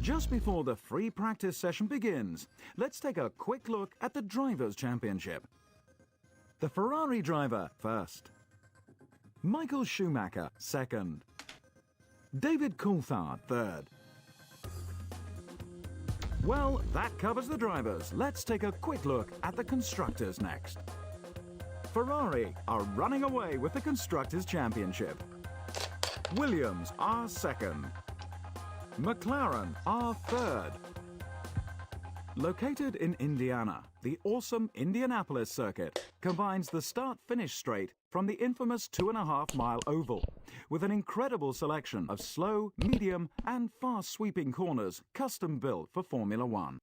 Just before the free practice session begins, let's take a quick look at the Drivers' Championship. The Ferrari driver first. Michael Schumacher second. David Coulthard third. Well, that covers the drivers. Let's take a quick look at the constructors next. Ferrari are running away with the Constructors' Championship. Williams are second. McLaren are third. Located in Indiana, the awesome Indianapolis circuit combines the start-finish straight from the infamous 2.5-mile oval with an incredible selection of slow, medium and fast-sweeping corners custom built for Formula One.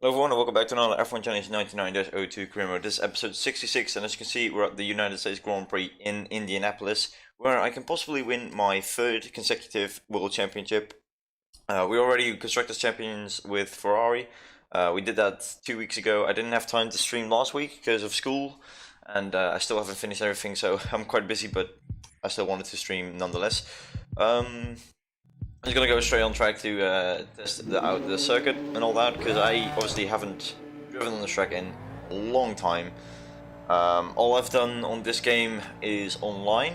Hello everyone and welcome back to another F1 Challenge 99-02 career mode. This is episode 66 and as you can see we're at the United States Grand Prix in Indianapolis where I can possibly win my third consecutive World Championship. We're already Constructors Champions with Ferrari. We did that 2 weeks ago. I didn't have time to stream last week because of school and I still haven't finished everything, so I'm quite busy, but I still wanted to stream nonetheless. I'm just gonna go straight on track to test the circuit and all that, because I obviously haven't driven on the track in a long time. All I've done on this game is online.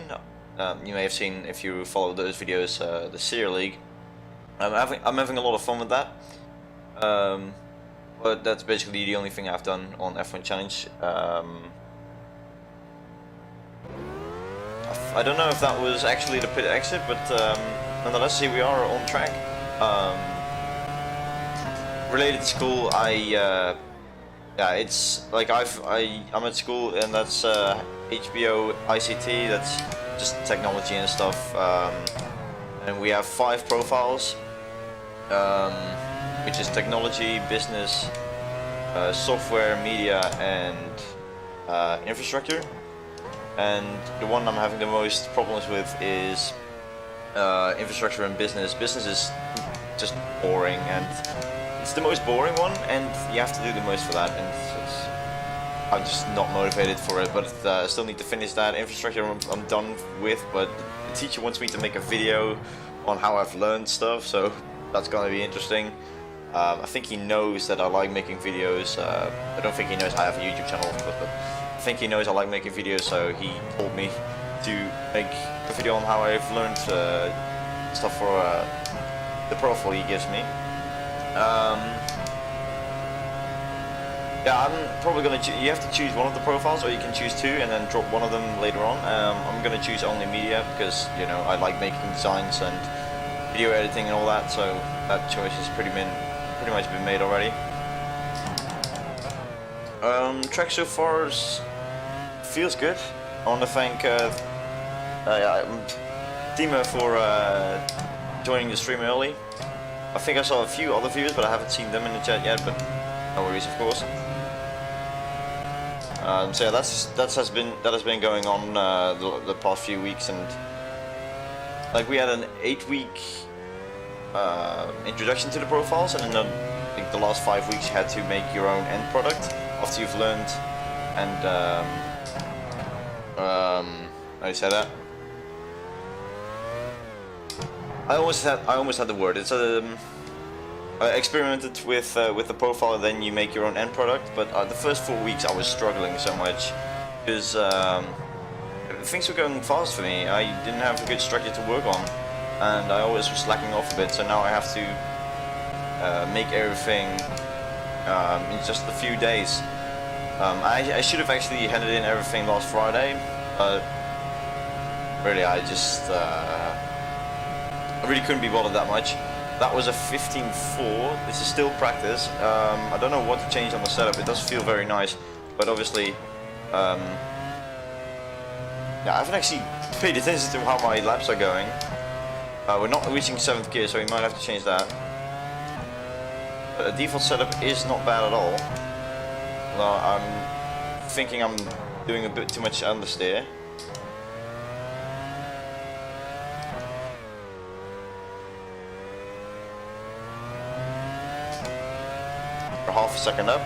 You may have seen, if you follow those videos, the Series League. I'm having a lot of fun with that. But that's basically the only thing I've done on F1 Challenge. I don't know if that was actually the pit exit, but nonetheless, here we are on track. Related to school, yeah, it's like I'm at school, and that's HBO ICT. That's just technology and stuff. And we have 5 profiles, which is technology, business, software, media, and infrastructure. And the one I'm having the most problems with is infrastructure and business. Business is just boring, and it's the most boring one, and you have to do the most for that, and I'm just not motivated for it, but I still need to finish that. Infrastructure I'm done with, but the teacher wants me to make a video on how I've learned stuff, so that's gonna be interesting. I think he knows that I like making videos. I don't think he knows I have a YouTube channel, but I think he knows I like making videos, so he told me to make a video on how I've learned stuff for the profile he gives me. Yeah, I'm probably gonna. You have to choose one of the profiles, or you can choose 2 and then drop one of them later on. I'm gonna choose only media because I like making designs and video editing and all that, so that choice has pretty much been made already. Track so far feels good. I want to thank Dima for joining the stream early. I think I saw a few other viewers, but I haven't seen them in the chat yet, but no worries, of course. So yeah, that has been going on the past few weeks, and like we had an 8-week introduction to the profiles, and then I think the last 5 weeks you had to make your own end product after you've learned. And how do you say that? I almost had the word. It's I experimented with the profile, and then you make your own end product. But the first 4 weeks I was struggling so much because things were going fast for me. I didn't have a good structure to work on, and I always was slacking off a bit. So now I have to make everything in just a few days. I should have actually handed in everything last Friday, but really I really couldn't be bothered that much. That was a 15.4. This is still practice. I don't know what to change on the setup. It does feel very nice, but obviously, yeah, I haven't actually paid attention to how my laps are going. We're not reaching 7th gear, so we might have to change that. But the default setup is not bad at all. Well, I'm thinking I'm doing a bit too much understeer. For half a second up.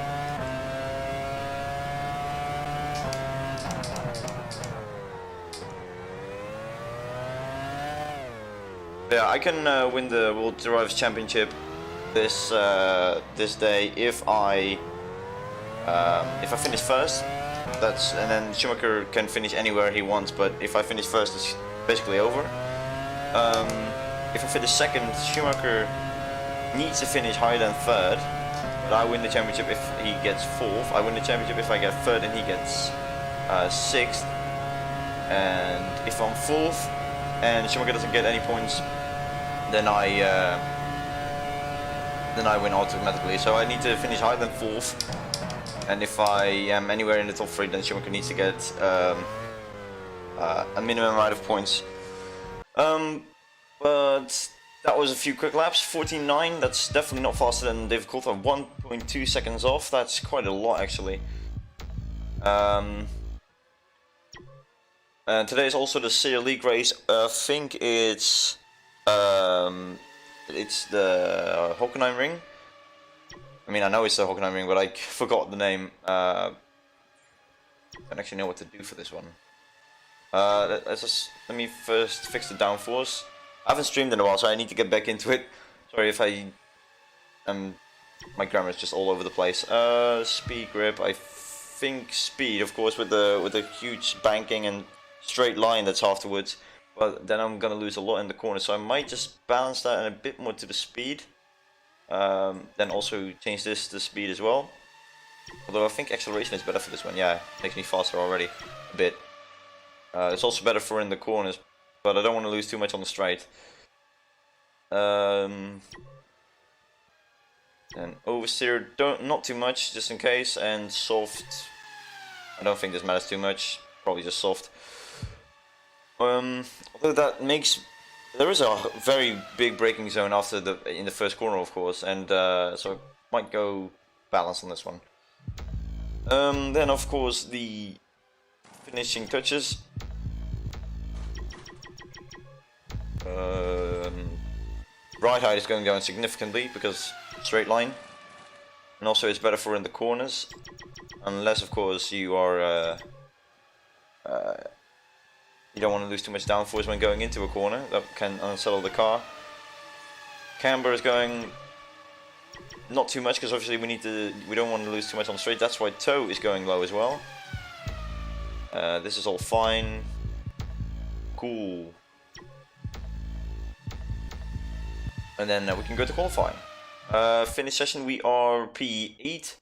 Yeah, I can win the World Drivers Championship this day if I finish first. And then Schumacher can finish anywhere he wants, but if I finish first, it's basically over. If I finish second, Schumacher needs to finish higher than third, but I win the championship if he gets fourth. I win the championship if I get third and he gets sixth. And if I'm fourth and Schumacher doesn't get any points, then I win automatically. So I need to finish higher than fourth, and if I am anywhere in the top 3, then Schumacher needs to get a minimum amount of points. But that was a few quick laps. 14.9, that's definitely not faster than difficult. I'm 1.2 seconds off. That's quite a lot actually. And today is also the Serie League race. I think it's the Hockenheim Ring. I mean, I know it's the Hockenheim Ring, but I forgot the name. I don't actually know what to do for this one. Let me first fix the downforce. I haven't streamed in a while, so I need to get back into it. Sorry if my grammar is just all over the place. Speed grip. I think speed, of course, with the huge banking and straight line that's afterwards. But then I'm gonna lose a lot in the corner, so I might just balance that and a bit more to the speed. Then also change this to speed as well. Although I think acceleration is better for this one. Yeah, it makes me faster already a bit. It's also better for in the corners, but I don't want to lose too much on the straight. And oversteer, not too much, just in case. And soft, I don't think this matters too much. Probably just soft. Although that makes, there is a very big braking zone in the first corner, of course, and so I might go balance on this one. Then of course the finishing touches. Right height is going down significantly because straight line, and also it's better for in the corners, unless of course you are you don't want to lose too much downforce when going into a corner. That can unsettle the car. Camber is going not too much because obviously we don't want to lose too much on the straight. That's why toe is going low as well. This is all fine. Cool. And then we can go to qualifying. Finish session, we are P8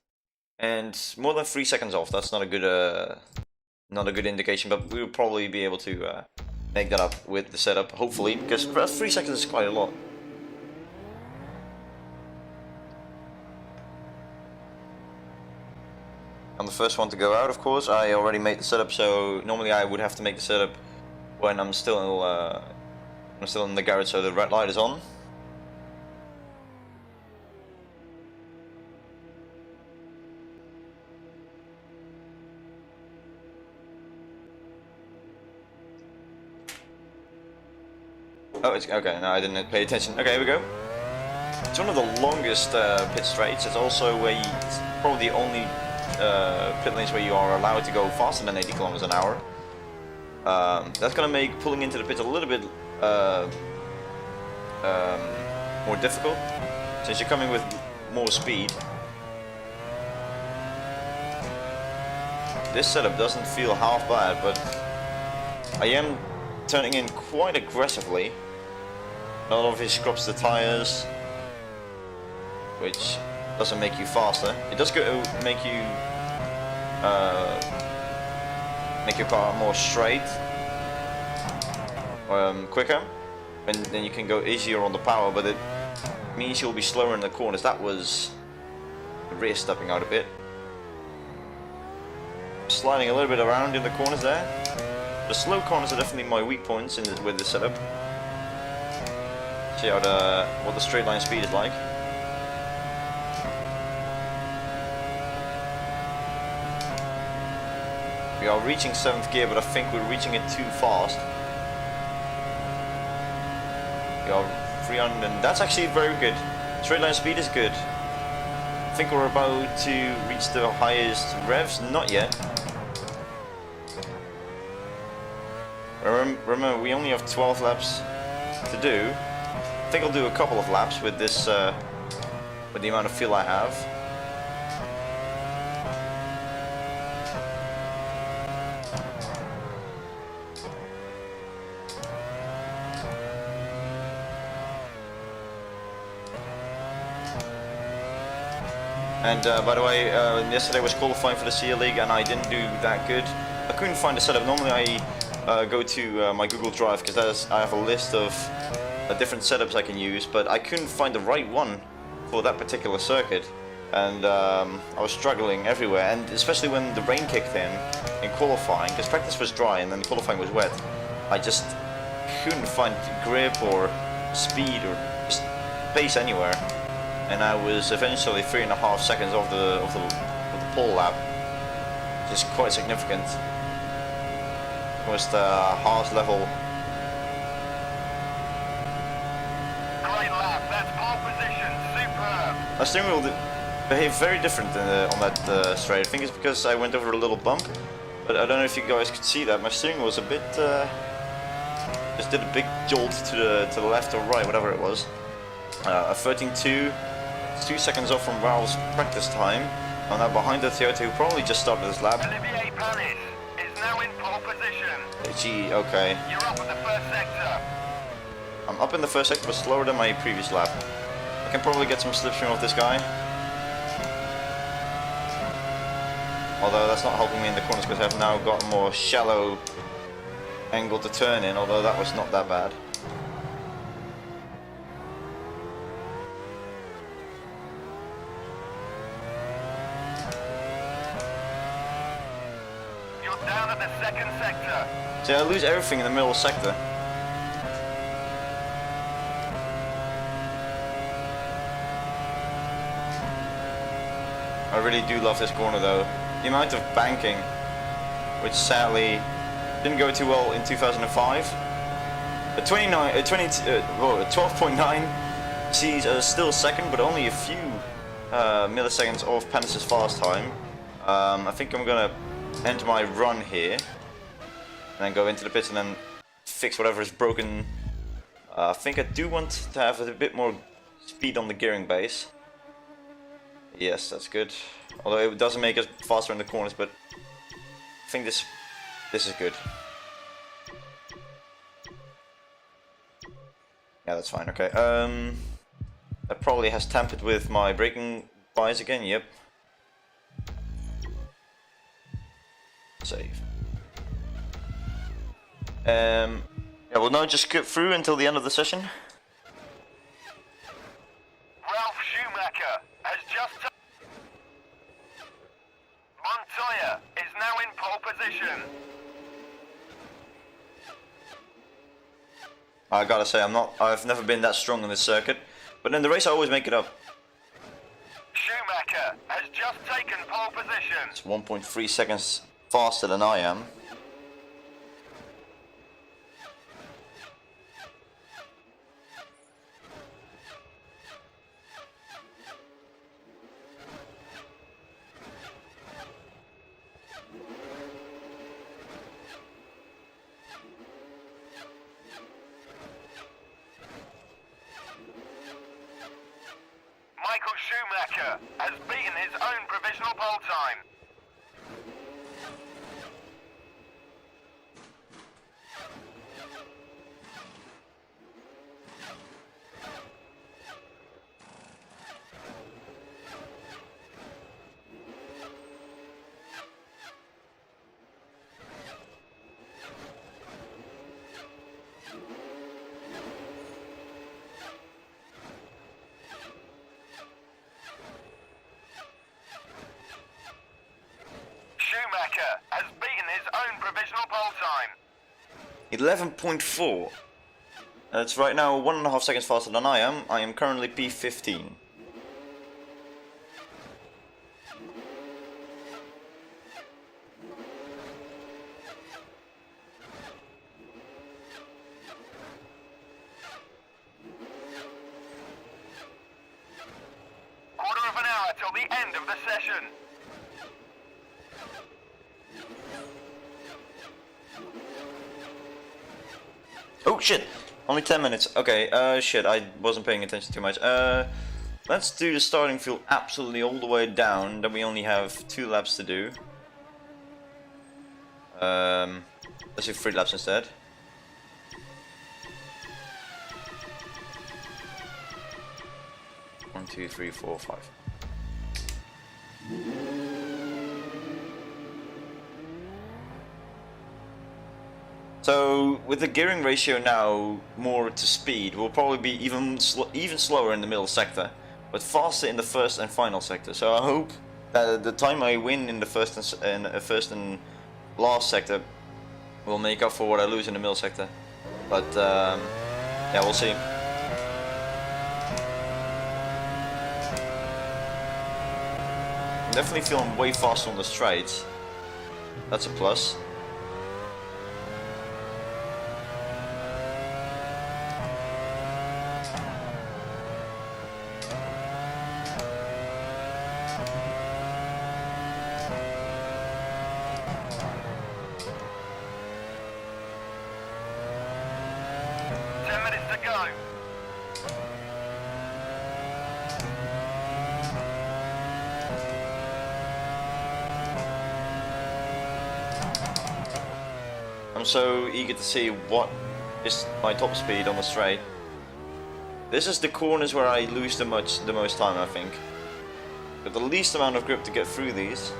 and more than 3 seconds off. That's not a good indication, but we will probably be able to make that up with the setup, hopefully, because 3 seconds is quite a lot. I'm the first one to go out, of course. I already made the setup, so normally I would have to make the setup when I'm still in the garage, so the red light is on. Oh, it's okay. No, I didn't pay attention. Okay, here we go. It's one of the longest pit straights. It's also it's probably the only pit lanes where you are allowed to go faster than 80 kilometers an hour. That's gonna make pulling into the pit a little bit more difficult, since you're coming with more speed. This setup doesn't feel half bad, but I am turning in quite aggressively. A lot of it scrubs the tires, which doesn't make you faster. It does make your car more straight, quicker, and then you can go easier on the power, but it means you'll be slower in the corners. That was the rear stepping out a bit. Sliding a little bit around in the corners there. The slow corners are definitely my weak points with this setup. See how what the straight line speed is like. We are reaching 7th gear, but I think we're reaching it too fast. We are 300, and that's actually very good. Straight line speed is good. I think we're about to reach the highest revs. Not yet. Remember, we only have 12 laps to do. think I'll do a couple of laps with this, with the amount of fuel I have. And by the way, yesterday was qualifying for the CL League and I didn't do that good. I couldn't find a setup. Normally I go to my Google Drive because I have a list of different setups I can use, but I couldn't find the right one for that particular circuit. And I was struggling everywhere, and especially when the rain kicked in qualifying, because practice was dry and then qualifying was wet. I just couldn't find grip or speed or just pace anywhere. And I was eventually 3.5 seconds off the pole lap, which is quite significant. It was the Haas level. Great lap, that's pole position, superb. My steering wheel behaved very different on that straight. I think it's because I went over a little bump, but I don't know if you guys could see that. My steering wheel was a bit, just did a big jolt to the left or right, whatever it was. A 13.2. 2 seconds off from Ralph's practice time. I'm now behind the Toyota who probably just started his lap. Olivier Panis is now in pole position. Gee, okay. You're up in the first sector. I'm up in the first sector, but slower than my previous lap. I can probably get some slipstream off this guy. Although that's not helping me in the corners because I've now got a more shallow angle to turn in, although that was not that bad. Down at the second sector. See, I lose everything in the middle sector. I really do love this corner though. The amount of banking, which sadly didn't go too well in 2005. A 12.9 sees still second, but only a few milliseconds off Panis' fast time. I think I'm gonna end my run here and then go into the pits and then fix whatever is broken. I think I do want to have a bit more speed on the gearing base. Yes, that's good. Although it doesn't make us faster in the corners, but I think this is good. Yeah, that's fine. Okay. That probably has tampered with my braking bias again. Yep. Save. Yeah, we'll now just skip through until the end of the session. Ralph Schumacher has just... Montoya is now in pole position. I gotta say, I've never been that strong in this circuit, but in the race I always make it up. Schumacher has just taken pole position. It's 1.3 seconds faster than I am. Michael Schumacher has beaten his own provisional pole time. Schumacher has beaten his own provisional pole time. 11.4. It's right now 1.5 seconds faster than I am. I am currently P15. Quarter of an hour till the end of the session. Oh shit! Only 10 minutes. Okay, shit, I wasn't paying attention too much. Let's do the starting field absolutely all the way down. Then we only have 2 laps to do. Let's do 3 laps instead. One, two, three, four, five. So with the gearing ratio now more to speed, we'll probably be even slower in the middle sector, but faster in the first and final sector. So I hope that the time I win in the first and last sector will make up for what I lose in the middle sector. But yeah, we'll see. I'm definitely feeling way faster on the straights. That's a plus. I'm so eager to see what is my top speed on the straight. This is the corners where I lose the most time, I think. Got the least amount of grip to get through these.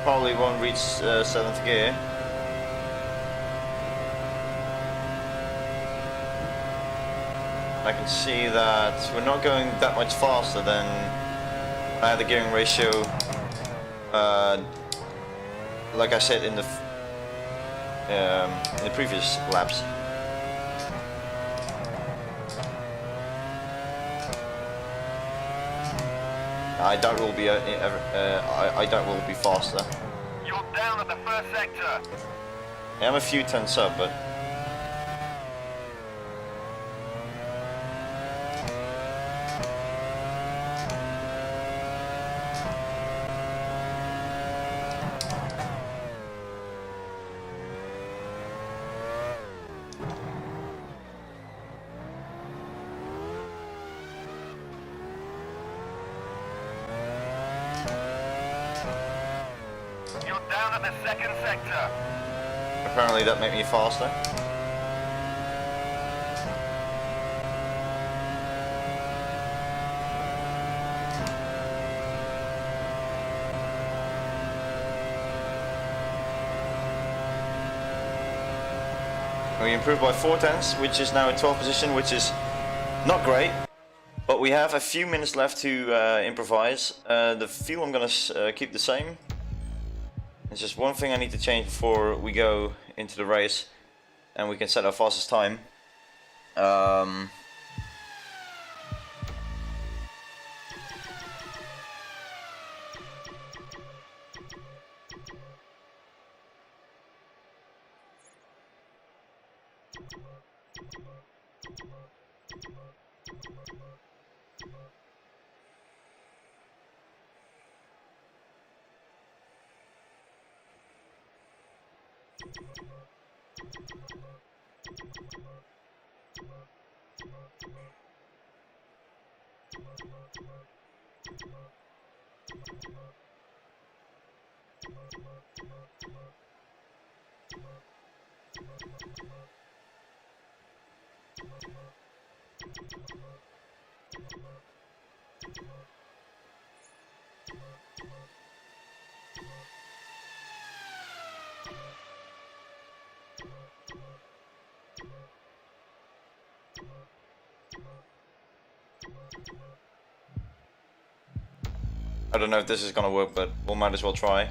Probably won't reach 7th gear. I can see that we're not going that much faster than I had the gearing ratio, like I said in the previous laps. I doubt we'll be I doubt we'll be faster. You're down at the first sector. I am a few tenths up, but. Down at the second sector. Apparently that made me faster. We improved by 4 tenths, which is now a 12th position, which is not great. But we have a few minutes left to improvise. The fuel I'm going to keep the same. There's just one thing I need to change before we go into the race and we can set our fastest time. I don't know if this is gonna work, but we might as well try.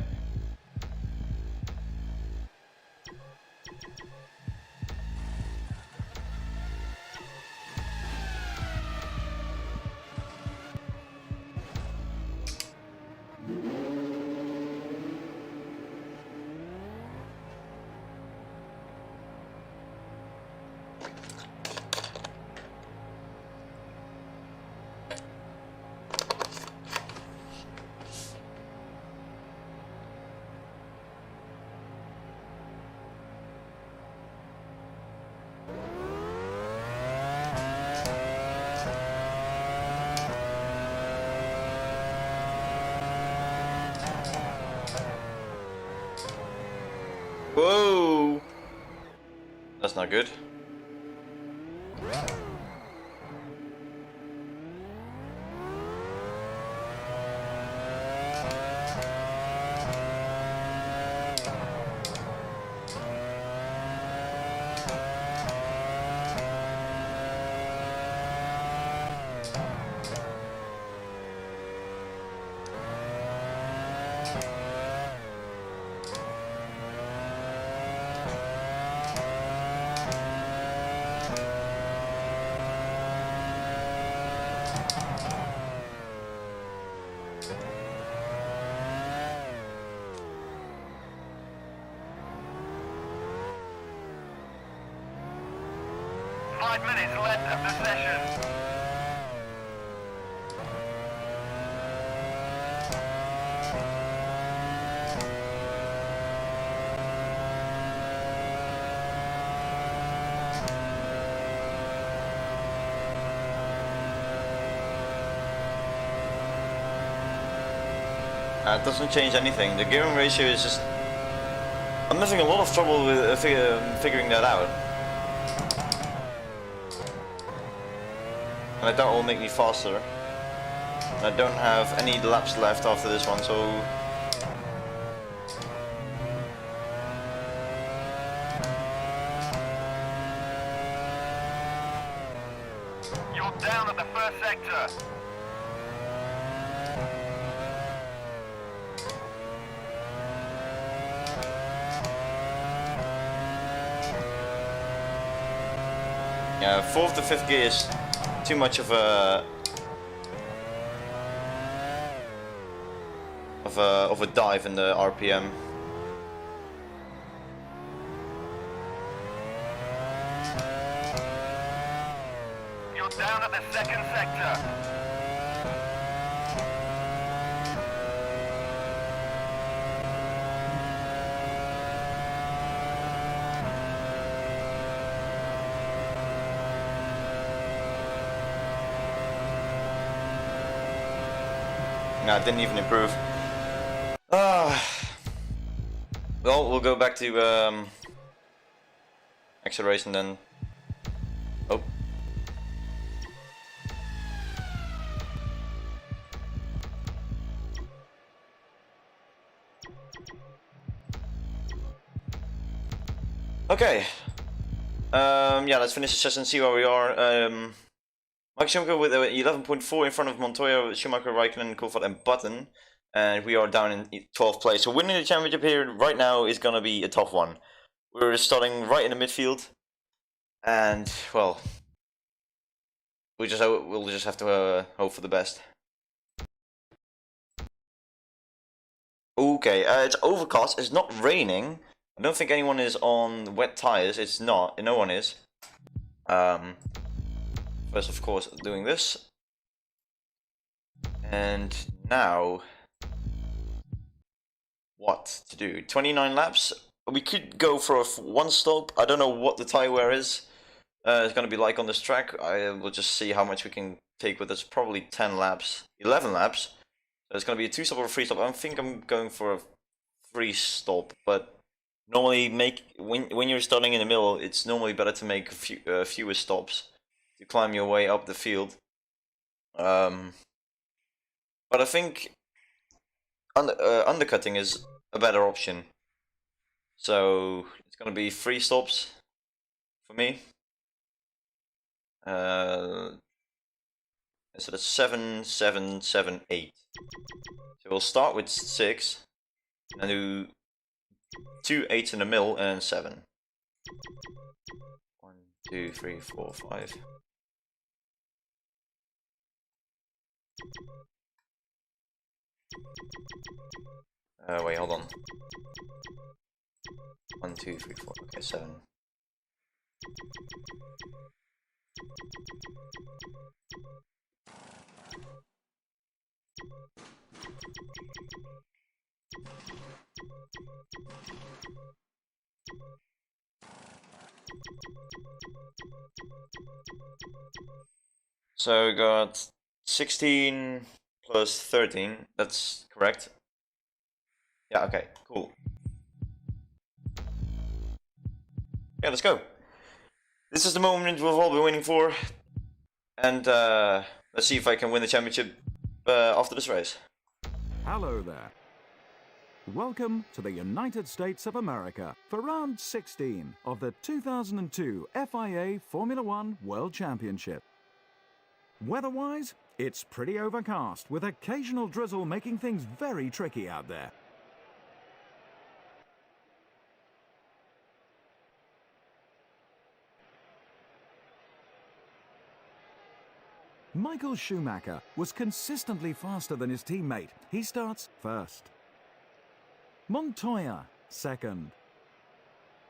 Whoa! That's not good. Minutes left of the session. It doesn't change anything. The gearing ratio is just... I'm having a lot of trouble with figuring that out. And that will make me faster. And I don't have any laps left after this one, so... You're down at the first sector. Yeah, 4th to 5th gear is too much of a dive in the RPM. You're down at the second sector. No, it didn't even improve. Well, we'll go back to acceleration then. Oh. Okay. Yeah, let's finish the session and see where we are. Mike Schumacher with 11.4 in front of Montoya, Schumacher, Raikkonen, Coulthard and Button. And we are down in 12th place. So winning the championship here right now is going to be a tough one. We're starting right in the midfield. And, well, we'll just have to hope for the best. Okay, it's overcast. It's not raining. I don't think anyone is on wet tires. It's not. No one is. First, of course, doing this. And now, what to do? 29 laps. We could go for one stop. I don't know what the tire wear is. It's going to be like on this track. I will just see how much we can take with us. Probably 10 laps, 11 laps. So it's going to be a 2-stop or a 3-stop. I think I'm going for a 3-stop, but normally when you're starting in the middle, it's normally better to make fewer stops to climb your way up the field. But I think undercutting is a better option. So it's going to be 3 stops for me. So that's 7, 7, 7, 8. So we'll start with 6 and do 2 8s in the middle and 7. 1, 2, 3, 4, 5. Wait, hold on. 1, 2, 3, 4. Okay, 7. So we got 16 plus 13. That's correct. Yeah, okay, cool. Yeah, let's go. This is the moment we've all been waiting for. And let's see if I can win the championship after this race. Hello there. Welcome to the United States of America for round 16 of the 2002 FIA Formula One World Championship. Weather-wise, it's pretty overcast with occasional drizzle making things very tricky out there. Michael Schumacher was consistently faster than his teammate. He starts first. Montoya, second.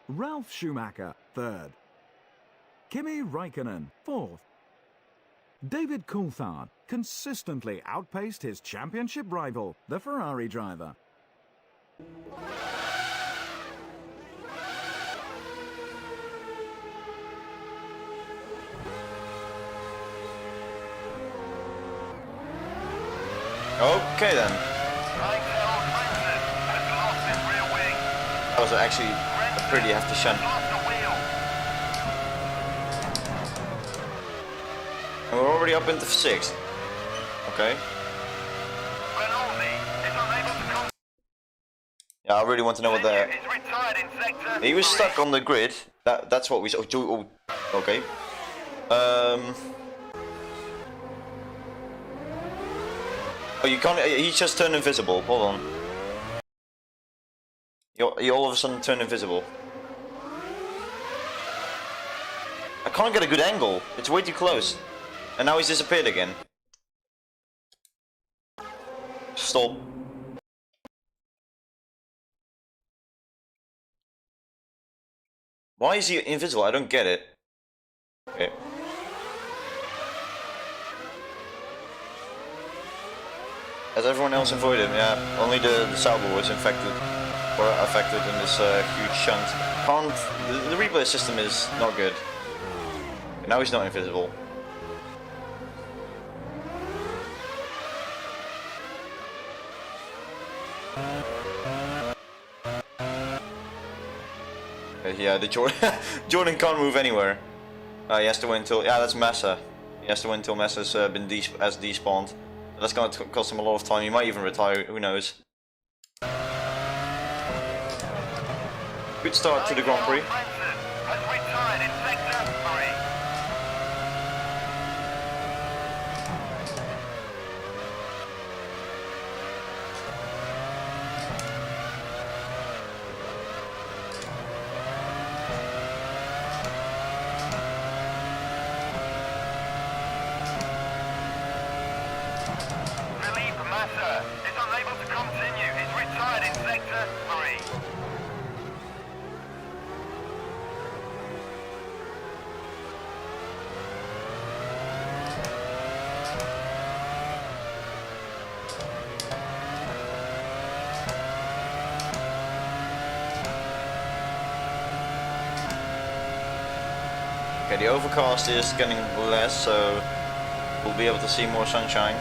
Ralf Schumacher, third. Kimi Räikkönen, fourth. David Coulthard consistently outpaced his championship rival, the Ferrari driver. Okay then. Untitled Chapter has lost his rear wing. That was actually a pretty hefty shunt. Lost the wheel. And we're already up into 6th. Okay. Rinaldi is unable to come. Yeah, I really want to know what the... Is retired in sector. He was 3. stuck on the grid. That's what we saw. Oh, okay. Oh, you can't. He just turned invisible. Hold on. He all of a sudden turned invisible. I can't get a good angle. It's way too close. And now he's disappeared again. Stop. Why is he invisible? I don't get it. Okay. Has everyone else avoided him? Yeah, only the Sauber was infected or affected in this huge shunt. The replay system is not good. Now he's not invisible. Yeah, the Jordan can't move anywhere. He has to wait until... Yeah, that's Massa. He has to wait until Massa's been despawned. That's going to cost him a lot of time. He might even retire, who knows. Good start to the Grand Prix. Has retired in sector 3. Massa is unable to continue. He's retired in sector 3. Okay, the overcast is getting less, so we'll be able to see more sunshine.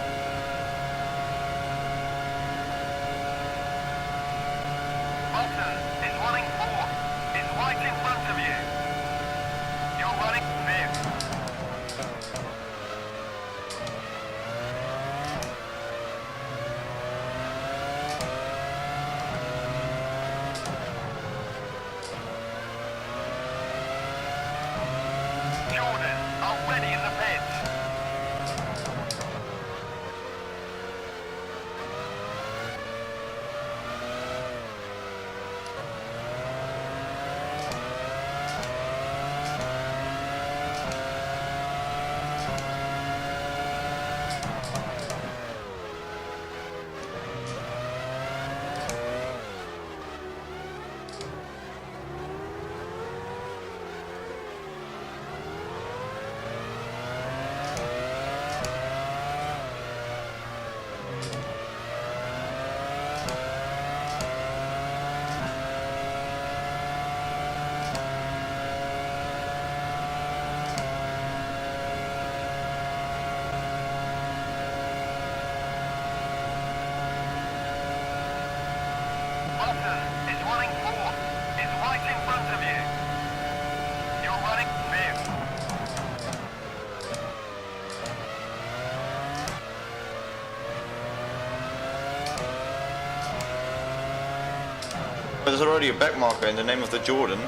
there's already a back marker in the name of the Jordan.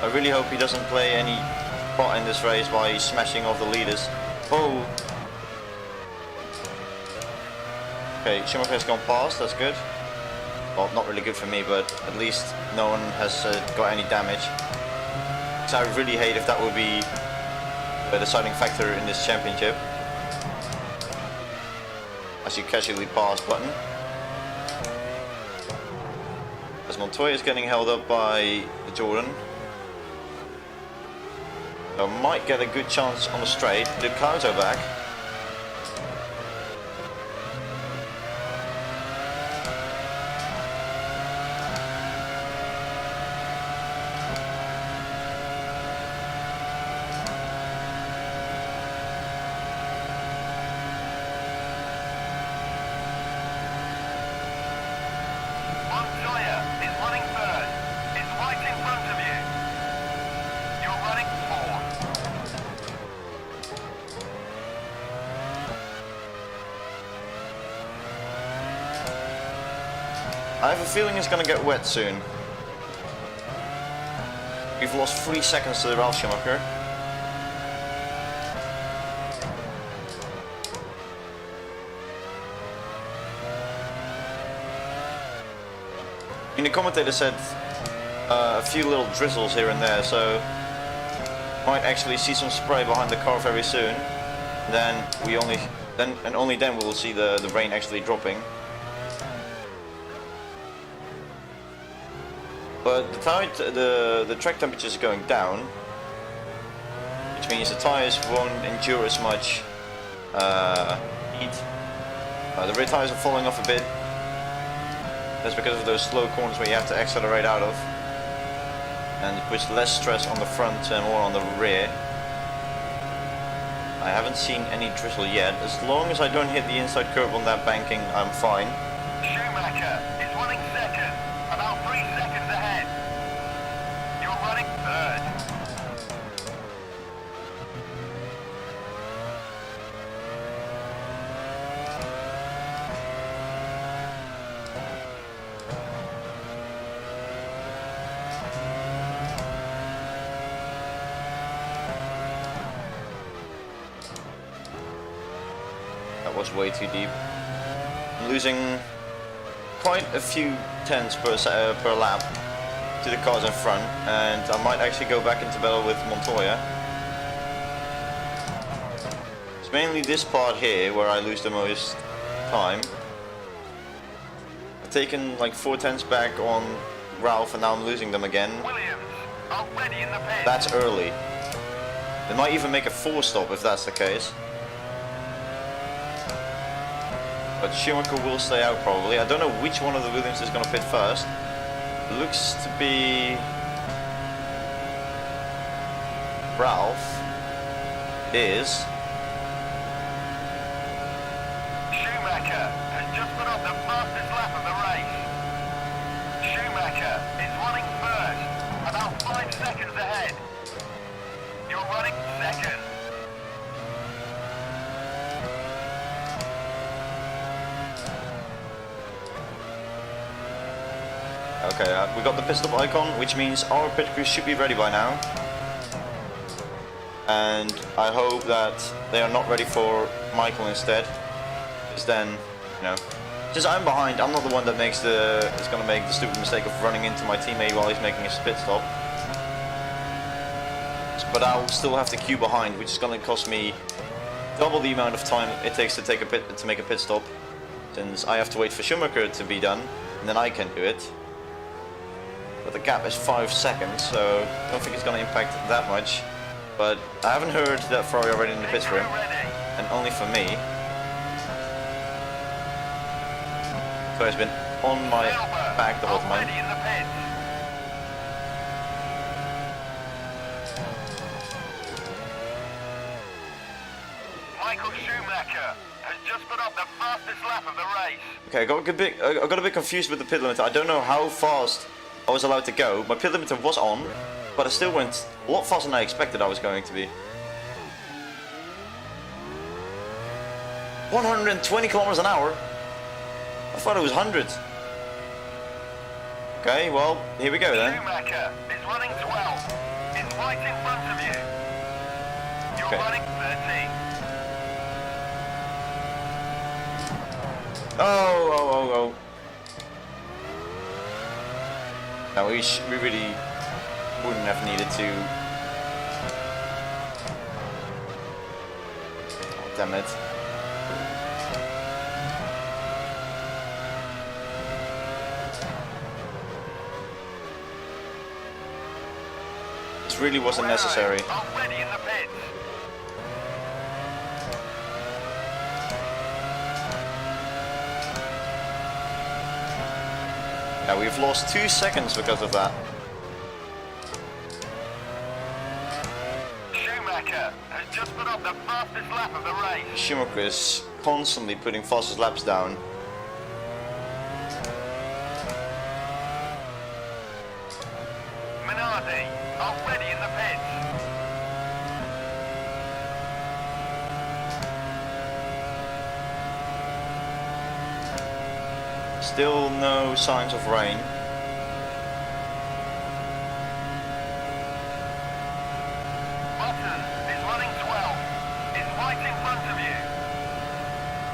I really hope he doesn't play any part in this race by smashing off the leaders. Oh! Okay, Schumacher has gone past, that's good. Well, not really good for me, but at least no one has got any damage. Because I really hate if that would be the deciding factor in this championship. As you casually pass button. As Montoya is getting held up by the Jordan. So I might get a good chance on the straight. The clouds are back. Montoya is running third. It's right in front of you. You're running fourth. I have a feeling it's gonna get wet soon. We've lost 3 seconds to Ralf Schumacher. I mean, the commentator said a few little drizzles here and there, so might actually see some spray behind the car very soon. Then only then we will see the rain actually dropping. But the track temperature is going down, which means the tires won't endure as much heat. The rear tires are falling off a bit. That's because of those slow corners where you have to accelerate out of, and it puts less stress on the front and more on the rear. I haven't seen any drizzle yet. As long as I don't hit the inside curb on that banking, I'm fine. Schumacher is running second, about 3 seconds ahead. You're running third. That was way too deep. I'm losing quite a few tenths per lap to the cars in front, and I might actually go back into battle with Montoya. It's mainly this part here where I lose the most time. I've taken like 4 tenths back on Ralph, and now I'm losing them again. Williams, already in the pit. That's early. They might even make a 4-stop if that's the case. But Schumacher will stay out probably. I don't know which one of the Williams is going to pit first. It looks to be Ralph. It is. Schumacher has just put up the fastest lap of the race. Schumacher is running first, about 5 seconds ahead. You're running second. Okay, we got the pit stop icon, which means our pit crew should be ready by now. And I hope that they are not ready for Michael instead. Because then, you know, since I'm behind, I'm not the one that is gonna make the stupid mistake of running into my teammate while he's making his pit stop. But I'll still have to queue behind, which is gonna cost me double the amount of time it takes to make a pit stop. Since I have to wait for Schumacher to be done, and then I can do it. But the gap is 5 seconds, so I don't think it's going to impact that much. But I haven't heard that Ferrari already in the pits for him, and only for me. So he's been on my back the whole time. Michael Schumacher has just put up the fastest lap of the race. Okay, I got a bit confused with the pit limiter. I don't know how fast I was allowed to go. My pit limiter was on, but I still went a lot faster than I expected I was going to be. 120 kilometers an hour? I thought it was 100. Okay, well, here we go then. Schumacher is running 12. It's right in front of you. You're Okay. running 13. Oh. No, we really wouldn't have needed to. Oh, damn it. This really wasn't necessary. Already in the pits. Yeah, we've lost 2 seconds because of that. Schumacher has just put up the fastest lap of the race. Schumacher is constantly putting fastest laps down. Minardi already in the pits. Still no signs of rain. Button is running 12. It's right in front of you.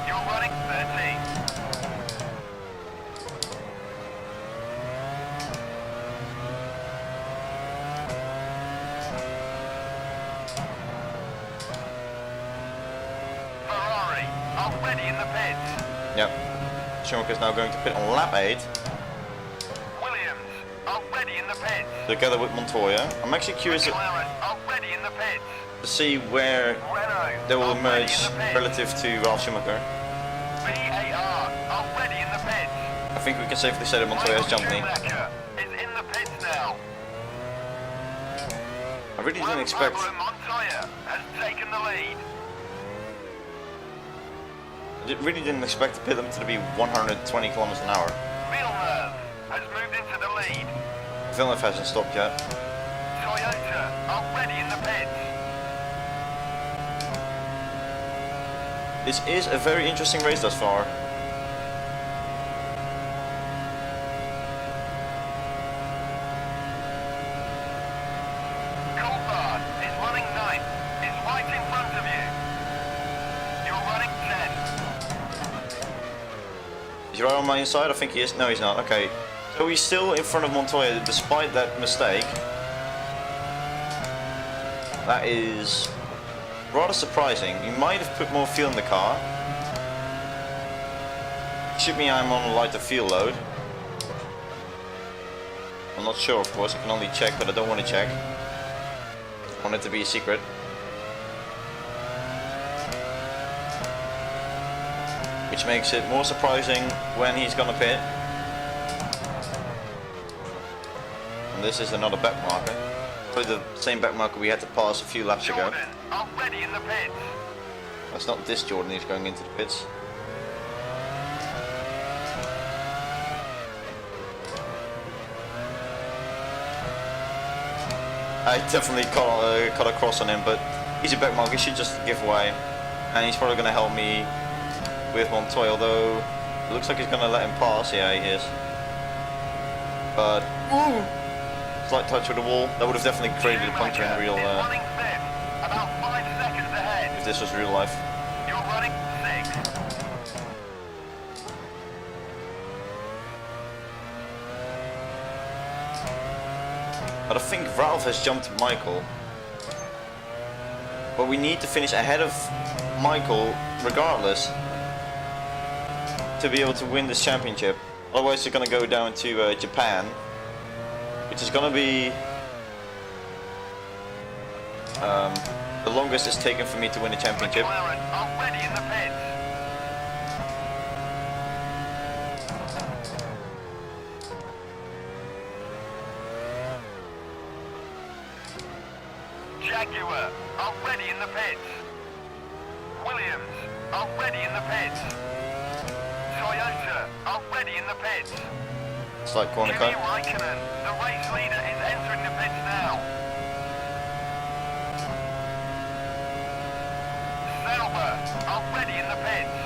You're running 13. Ferrari already in the pits. Yep. Schumacher is now going to pit on lap 8 Williams already in the pits. together with Montoya. I'm actually curious to McLaren already in the pits. see where Renault they will already emerge in the pits. relative to Ralf Schumacher. VAR already in the pits. I think we can safely say that Montoya has jumped me. Schumacher is in the pits now. I really didn't expect. Pablo Montoya has taken the lead. Really didn't expect the pit limit to be 120 kilometers an hour. Villeneuve has moved into the lead. Villeneuve hasn't stopped yet. Toyota already in the pits. This is a very interesting race thus far. Coulthard is running 9th. It's right in front of you. You're running 10. Is he right on my inside? I think he is. No, he's not. Okay. So he's still in front of Montoya despite that mistake. That is rather surprising. He might have put more fuel in the car. Should mean I'm on a lighter fuel load. I'm not sure, of course. I can only check, but I don't want to check. I want it to be a secret. Which makes it more surprising when he's gonna pit. And this is another back marker. Probably the same back marker we had to pass a few laps ago. Jordan already in the pits. That's not this Jordan who's going into the pits. I definitely cut across on him, but he's a back marker, he should just give away. And he's probably going to help me with Montoya, although it looks like he's going to let him pass. Yeah, he is. But, slight touch with the wall. That would have definitely created a puncture in real Schumacher is running 5th, about 5 seconds ahead. if this was real life. You're running 6th. But I think Ralph has jumped Michael. But we need to finish ahead of Michael regardless to be able to win this championship. Otherwise they're going to go down to Japan, which is going to be the longest it's taken for me to win a championship. McLaren already in the pits. Jaguar already in the pits. Williams already in the pits. Toyota already in the pits. Slight corner Kimi cut. Raikkonen, the race leader, is entering the pits now. Sauber already in the pits.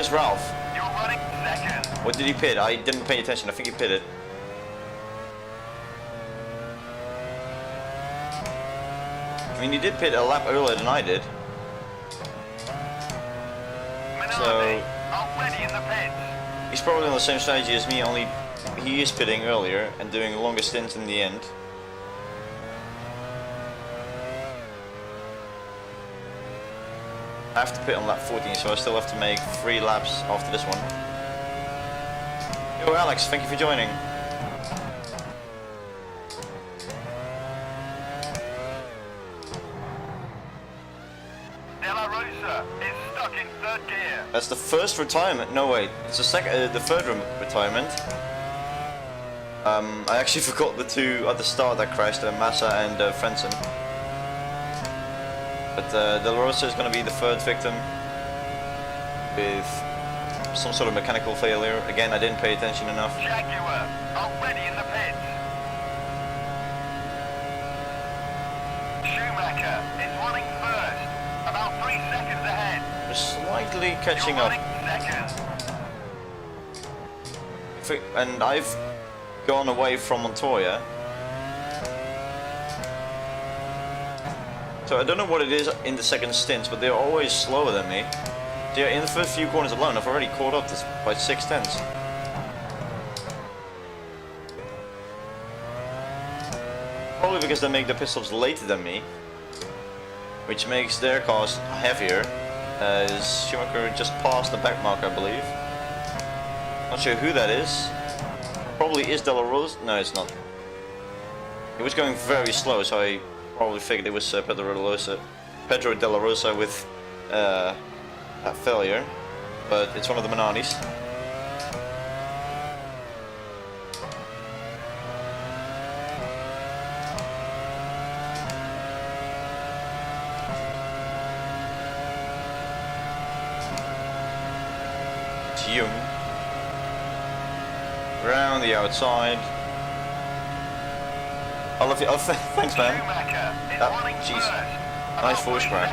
Where's Ralph? You're running second. What did he pit? I didn't pay attention. I think he pitted. I mean, he did pit a lap earlier than I did. Minardi, already in the pits. He's probably on the same strategy as me, only he is pitting earlier and doing longer stints in the end. I have to pit on lap 14, so I still have to make 3 laps after this one. Yo Alex, thank you for joining. De La Rosa is stuck in third gear. That's the first retirement. No wait, it's the third retirement. I actually forgot the 2 at the start that crashed, Massa and Frentzen. But De La Rosa is going to be the 3rd victim with some sort of mechanical failure. Again, I didn't pay attention enough. Jaguar, already in the pits. Schumacher is running first, about 3 seconds ahead. We're slightly catching You're up. running second. And I've gone away from Montoya. So I don't know what it is in the second stints, but they're always slower than me. So yeah, in the first few corners alone, I've already caught up by 6 tenths. Probably because they make the pit stops later than me, which makes their cars heavier. As Schumacher just passed the back mark, I believe. Not sure who that is. Probably is De La Rosa. No, it's not. It was going very slow, so I probably figured it was Pedro De La Rosa with a failure, but it's one of the Minardis. It's Young. Around the outside. I love you. Oh, thanks, man. Oh, jeez. Nice voice crack.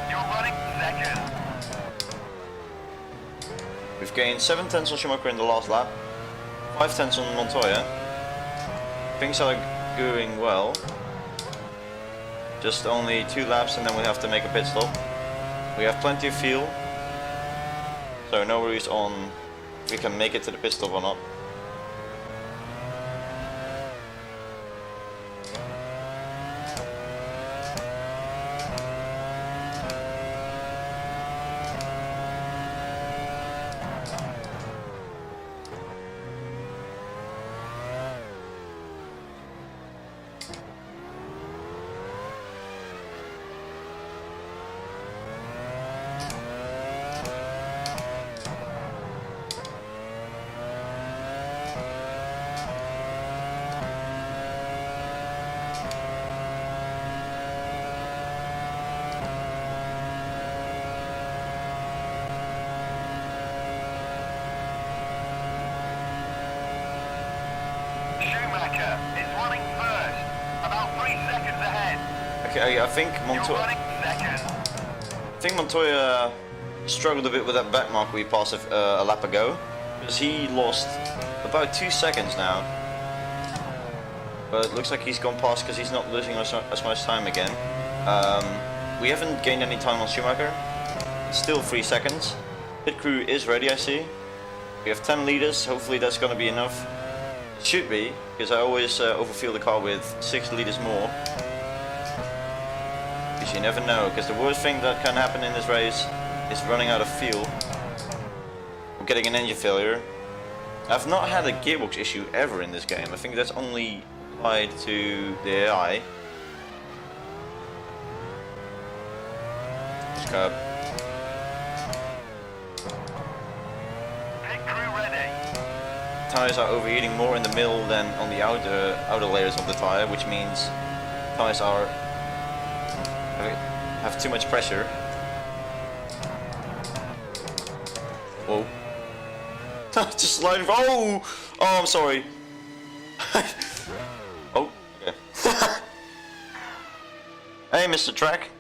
You're running second. We've gained 7 tenths on Schumacher in the last lap, 5 tenths on Montoya. Things are going well. Just only 2 laps and then we have to make a pit stop. We have plenty of fuel, so no worries on if we can make it to the pit stop or not. Schumacher is running first, about 3 seconds ahead. Okay, I think You're running second. I think Montoya struggled a bit with that back mark we passed a lap ago, because he lost about 2 seconds now. But it looks like he's gone past because he's not losing as much time again. We haven't gained any time on Schumacher. It's still 3 seconds. Pit crew is ready, I see. We have 10 liters, hopefully that's going to be enough. It should be, because I always overfill the car with 6 liters more. Because you never know, because the worst thing that can happen in this race is running out of fuel or getting an engine failure. I've not had a gearbox issue ever in this game. I think that's only applied to the AI. Let's go. Pit crew ready. Tires are overheating more in the middle than on the outer layers of the tire, which means tires have too much pressure. Whoa. Just sliding. Oh! Oh, I'm sorry. Oh, okay. Hey, Mr. Track.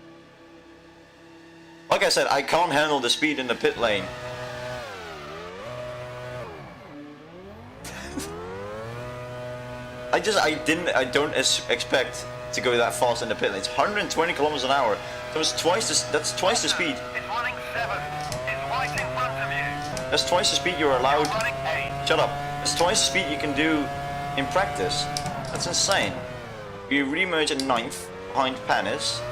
Like I said, I can't handle the speed in the pit lane. I don't expect to go that fast in the pit lane. It's 120 kilometers an hour. That's twice the speed. It's running 7. It's right in front of you. That's twice the speed you're allowed. You're running 8. Shut up. That's twice the speed you can do in practice. That's insane. You remerge at 9th behind Panis.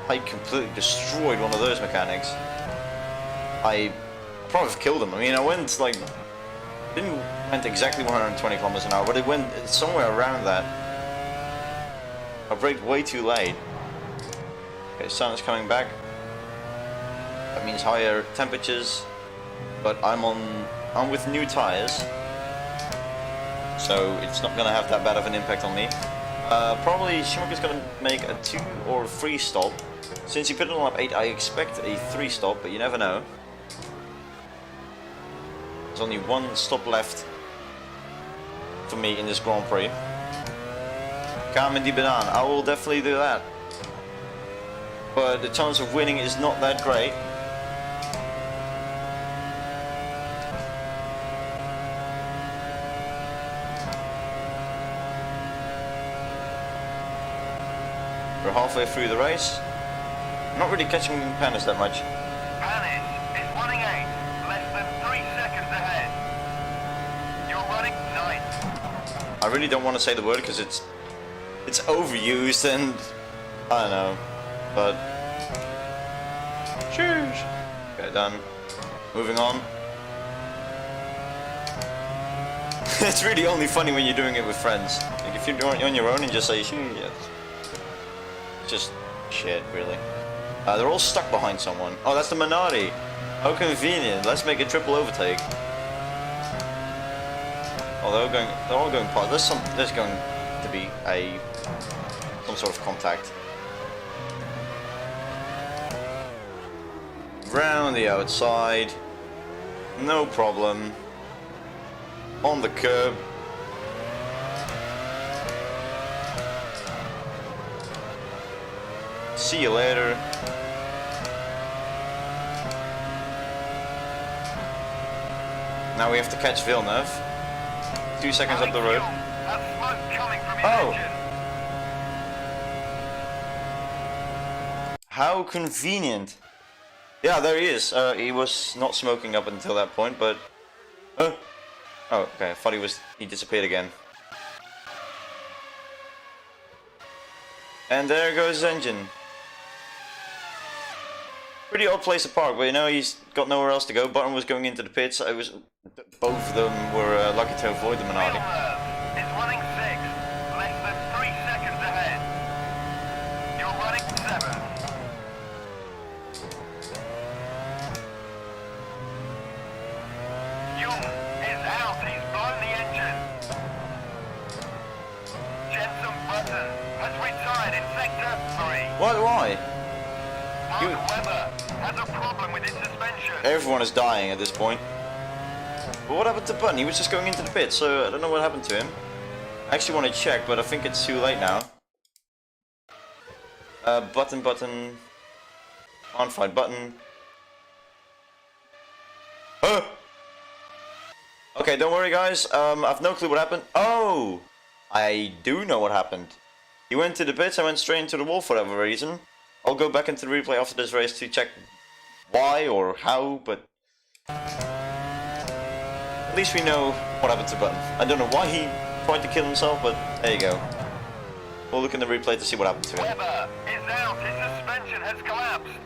I completely destroyed one of those mechanics. I probably killed him. I mean, I went like, went exactly 120 kilometers an hour, but it went somewhere around that. I braked way too late. Okay, sun is coming back. That means higher temperatures, but I'm with new tires, so it's not gonna have that bad of an impact on me. Probably Schumacher's gonna make a 2 or 3 stop. Since he put it on lap 8, I expect a 3 stop, but you never know. There's only 1 stop left for me in this Grand Prix. Kamen die Banaan, I will definitely do that. But the chance of winning is not that great. We're halfway through the race. Not really catching Panis that much. Panis is running 8, less than 3 seconds ahead. You're running 9. I really don't want to say the word because it's overused and I don't know, but cheers. Okay, done. Moving on. It's really only funny when you're doing it with friends. Like if you're doing it on your own and just say cheers, it's just shit, really. They're all stuck behind someone. Oh, that's the Minardi. How convenient. Let's make a triple overtake. Oh, they're all going past. There's going to be some sort of contact. Round the outside. No problem. On the curb. See you later. Now we have to catch Villeneuve. 2 seconds up the road. Oh! How convenient. Yeah, there he is. He was not smoking up until that point, but... Oh, okay, I thought he disappeared again. And there goes his engine. Pretty odd place to park, but you know, he's got nowhere else to go. Button was going into the pits. Both of them were lucky to avoid the Minardi. It's running 6, less than 3 seconds ahead. You're running 7. Jung is out. He's blown the engine. Jensen Button has retired in sector 3. Why? Mark Webber has a problem with his suspension. Everyone is dying at this point. But what happened to Button? He was just going into the pit, so I don't know what happened to him. I actually want to check, but I think it's too late now. Button. On fight Button. Oh! Okay, don't worry guys, I've no clue what happened. Oh! I do know what happened. He went to the pits, I went straight into the wall for whatever reason. I'll go back into the replay after this race to check why or how, but... At least we know what happened to Button. I don't know why he tried to kill himself, but there you go. We'll look in the replay to see what happened to him. Webber is out. His suspension has collapsed.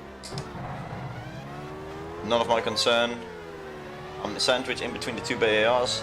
None of my concern. I'm sandwiched in between the two BARs.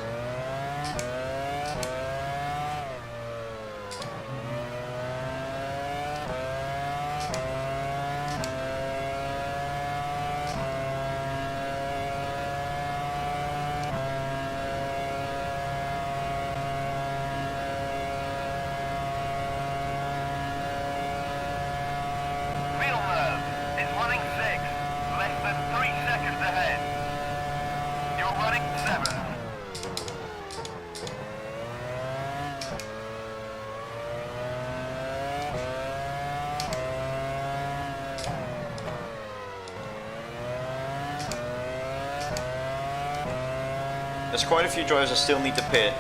there's quite a few drivers I still need to pit.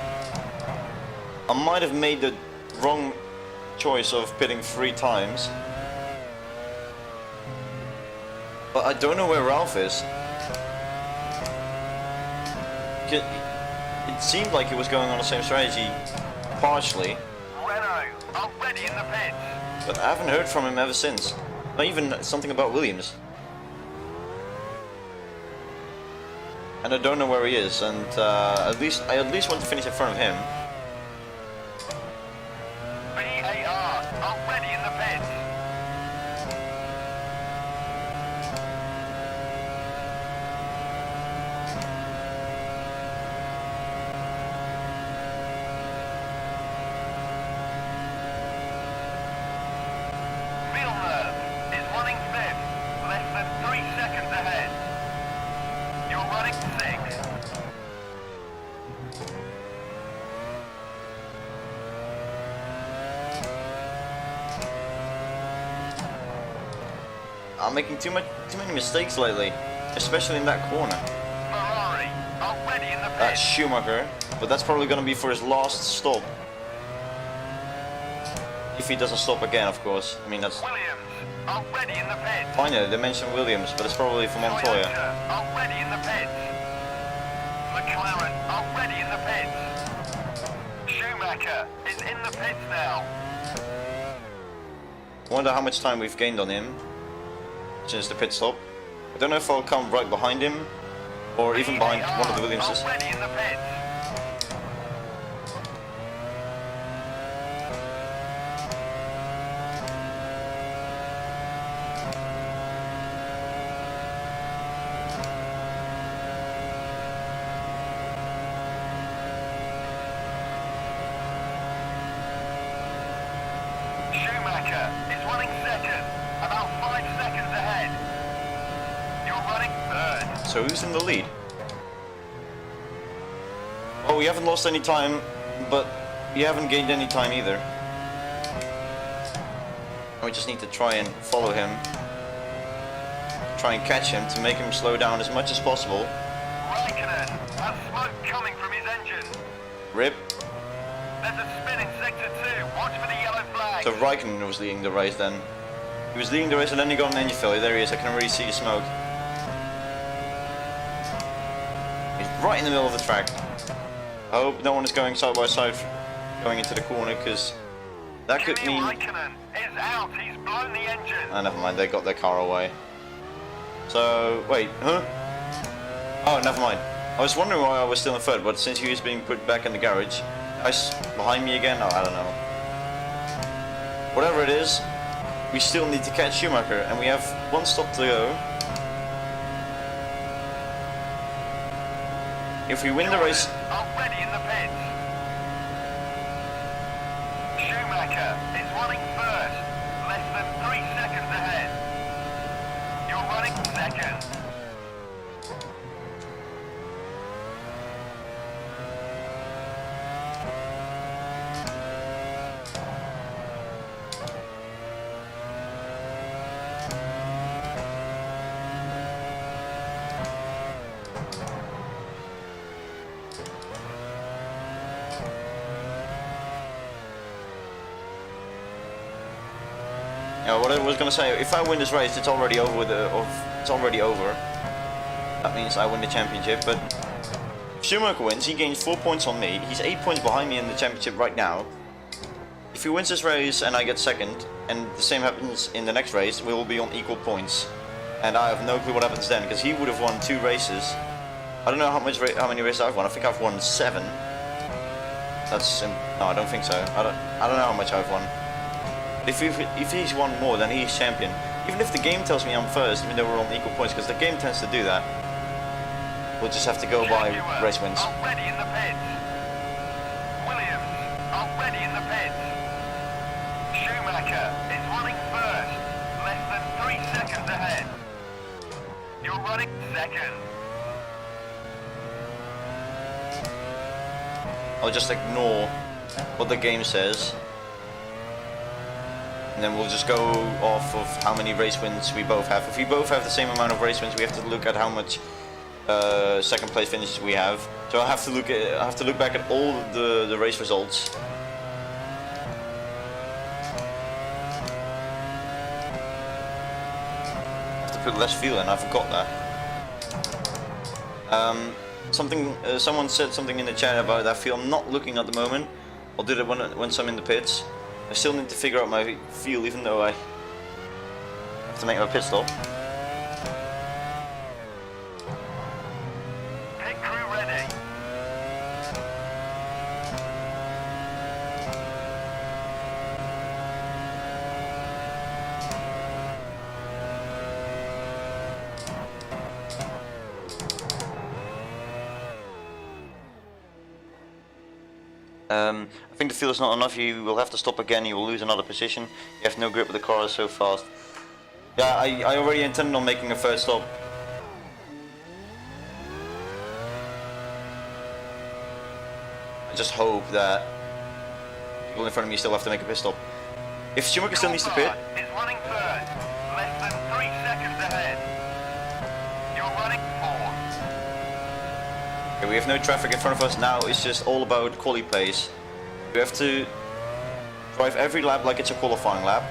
I might have made the wrong choice of pitting 3 times. But I don't know where Ralph is. It seemed like he was going on the same strategy, partially. Renault, already in the pits. But I haven't heard from him ever since. Not even something about Williams. And I don't know where he is, and I at least want to finish in front of him. BAR, already in the pits. Villeneuve is running 5th, less than 3 seconds ahead. You're running 6th. I'm making too many mistakes lately, especially in that corner. Ferrari, already in the That's pits. Schumacher, but that's probably going to be for his last stop. If he doesn't stop again, of course. I mean, that's Williams, already in the pits. fine. They mentioned Williams, but it's probably for Montoya. Toyota, already in the pits. McLaren, already in the pits. Schumacher is in the pits now. Wonder how much time we've gained on him since the pit stop. I don't know if I'll come right behind him or even behind one of the Williamses. Already in the pits. Schumacher is running 2nd, about 5 seconds ahead. You're running 3rd. So who's in the lead? Oh, we haven't lost any time, but we haven't gained any time either. We just need to try and follow him. Try and catch him to make him slow down as much as possible. Raikkonen has smoke coming from his engine. Rip. There's a spin in sector 2. Watch for the yellow flag. So Raikkonen was leading the race then. He was leading the race and then he got an engine failure. There he is, I can already see the smoke. He's right in the middle of the track. I hope no one is going side by side going into the corner, because that could Kimi mean... Raikkonen is out. He's blown the engine. Ah, never mind, they got their car away. So, wait, huh? Oh, never mind. I was wondering why I was still in 3rd, but since he was being put back in the garage, guys behind me again? Oh, I don't know. Whatever it is, we still need to catch Schumacher, and we have 1 stop to go. If we win the race... Already in the pits. Schumacher is running 1st, less than 3 seconds ahead. You're running 2nd. Yeah, what I was gonna say, if I win this race, it's already over with it's already over. That means I win the championship, but if Schumacher wins, he gains 4 points on me. He's 8 points behind me in the championship right now. If he wins this race and I get 2nd, and the same happens in the next race, we will be on equal points. And I have no clue what happens then, because he would have won 2 races. I don't know how many races I've won. I think I've won 7. That's no, I don't think so. I don't know how much I've won. If he's won more, then he's champion. Even if the game tells me I'm 1st, even though we're on equal points, because the game tends to do that. We'll just have to go by race wins. Already in the pits. Williams, already in the pits. Schumacher is running 1st, less than 3 seconds ahead. You're running 2nd. I'll just ignore what the game says. And then we'll just go off of how many race wins we both have. If we both have the same amount of race wins, we have to look at how much second place finishes we have. So I have to look back at all the race results. I have to put less fuel in. I forgot that. Someone said something in the chat about that fuel. I'm not looking at the moment. I'll do that once I'm in the pits. I still need to figure out my fuel, even though I have to make my pit stop. Pit crew ready. I think the fuel is not enough. You will have to stop again. You will lose another position. You have no grip with the car so fast. Yeah, I already intended on making a third stop. I just hope that people in front of me still have to make a pit stop. If Schumacher still needs to pit, Is running third, less than 3 seconds ahead. You're running fourth. okay, we have no traffic in front of us now. It's just all about quali pace. We have to drive every lap like it's a qualifying lap.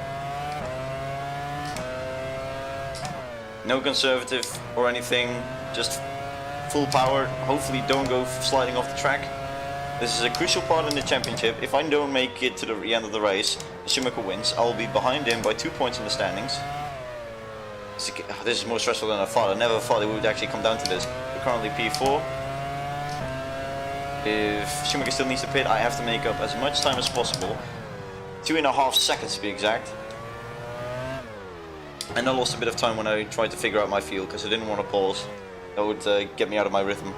No conservative or anything, just full power. Hopefully don't go sliding off the track. This is a crucial part in the championship. If I don't make it to the end of the race, Schumacher wins. I'll be behind him by 2 points in the standings. This is more stressful than I thought. I never thought it would actually come down to this. We're currently P4. If Schumacher still needs to pit, I have to make up as much time as possible. 2.5 seconds to be exact. And I lost a bit of time when I tried to figure out my fuel because I didn't want to pause. That would get me out of my rhythm.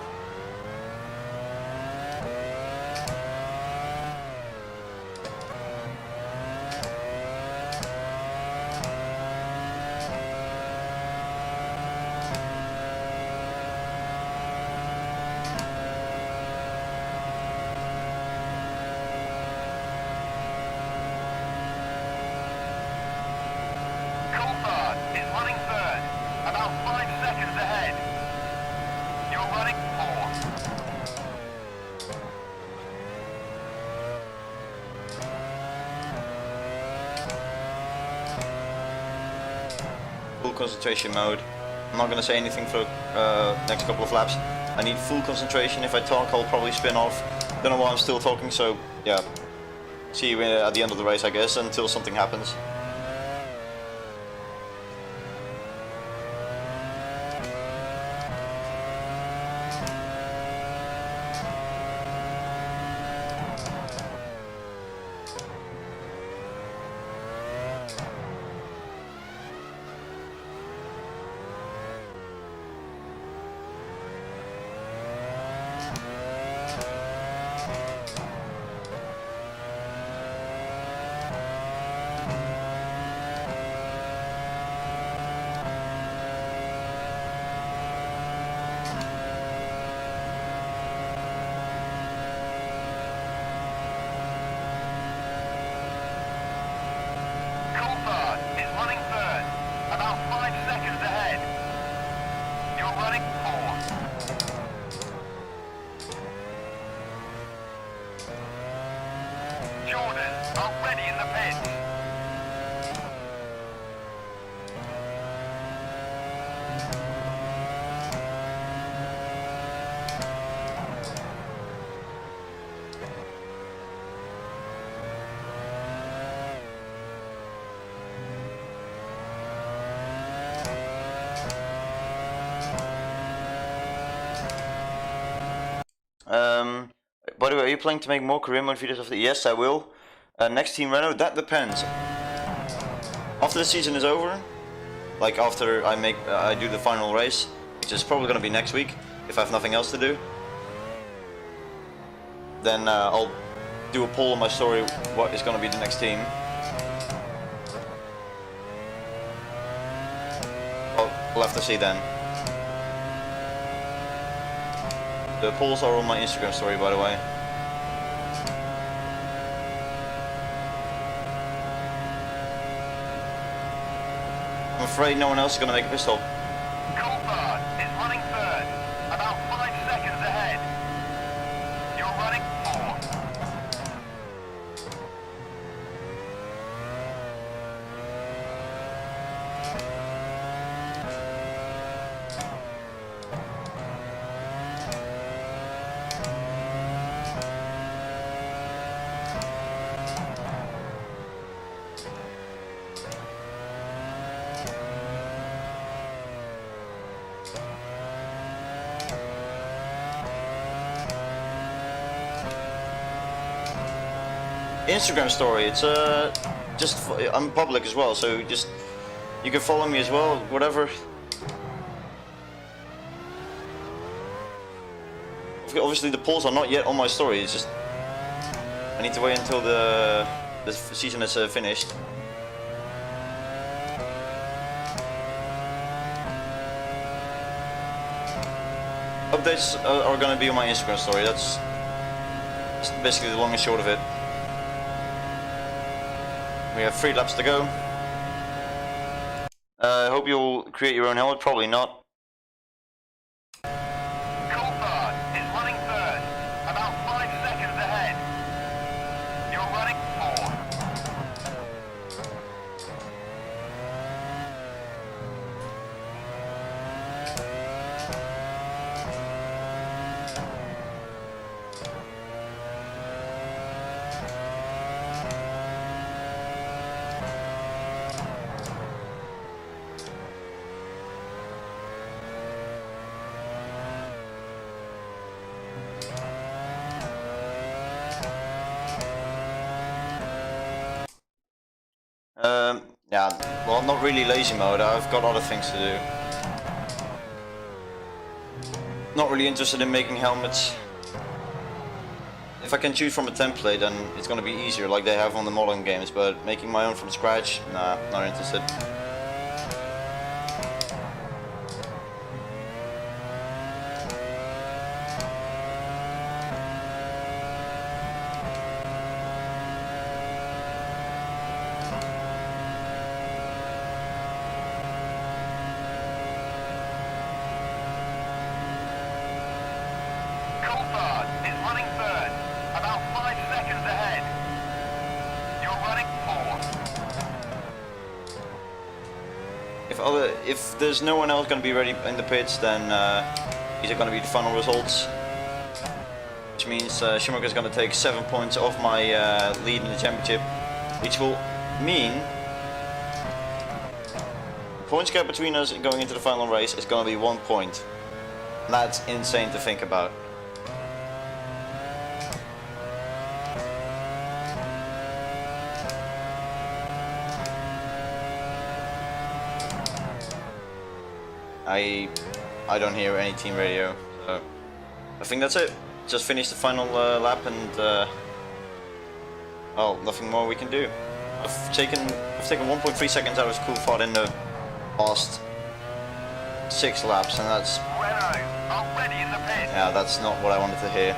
Is running third, about 5 seconds ahead. You're running fourth. Full concentration mode. I'm not going to say anything for next couple of laps. I need full concentration. If I talk, I'll probably spin off. Don't know why I'm still talking, so yeah. See you at the end of the race, I guess, until something happens. Is running third, about 5 seconds ahead. You're running fourth. Jordan, already in the pits. By the way, are you planning to make more career mode videos of the? Yes, I will. Next team Renault, that depends. After the season is over, like after I do the final race, which is probably going to be next week, if I have nothing else to do, then I'll do a poll on my story what is going to be the next team. Well, we'll have to see then. The polls are on my Instagram story, by the way. I'm afraid no one else is going to make a pit stop. Is running third, Instagram story. It's just I'm public as well, so just you can follow me as well, whatever. Obviously the polls are not yet on my story. It's just I need to wait until the season is finished. Updates are gonna be on my Instagram story. That's basically the long and short of it. We have 3 laps to go. I hope you'll create your own helmet. Probably not. Coulthard is running third, about 5 seconds ahead. You're running 4. Yeah, well, not really lazy mode. I've got other things to do. Not really interested in making helmets. If I can choose from a template, then it's gonna be easier, like they have on the modern games. But making my own from scratch, nah, not interested. Coulthard is running third, about 5 seconds ahead. You're running 4. If there's no one else gonna be ready in the pits, then these are gonna be the final results. Which means Schumacher's gonna take 7 points off my lead in the championship, which will mean the points gap between us going into the final race is gonna be 1 point. That's insane to think about. I don't hear any team radio, so I think that's it. Just finished the final lap and well, nothing more we can do. I've taken 1.3 seconds out of Coulthard in the past 6 laps, and that's Renault, already in the pit. yeah, that's not what I wanted to hear.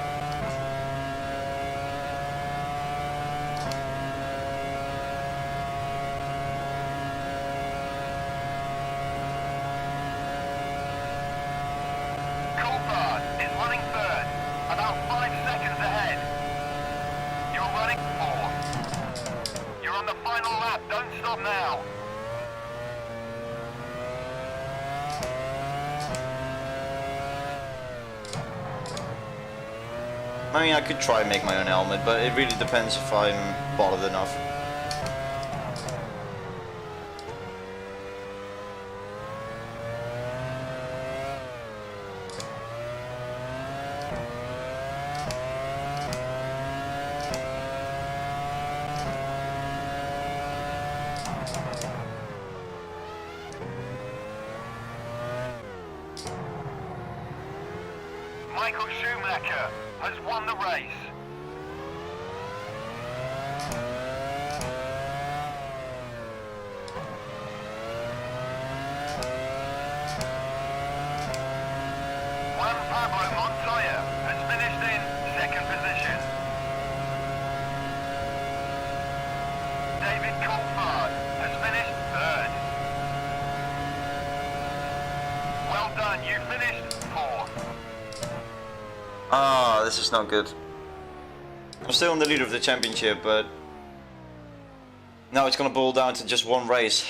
Coulthard is running third, about 5 seconds ahead. You're running 4. You're on the final lap, don't stop now. I mean, I could try and make my own helmet, but it really depends if I'm bothered enough. Michael Schumacher has won the race. Juan Pablo Montoya has finished in 2nd position. David Coulthard has finished 3rd. Well done, you finished 4th. Ah, this is not good. I'm still in the lead of the championship, but now it's gonna boil down to just one race.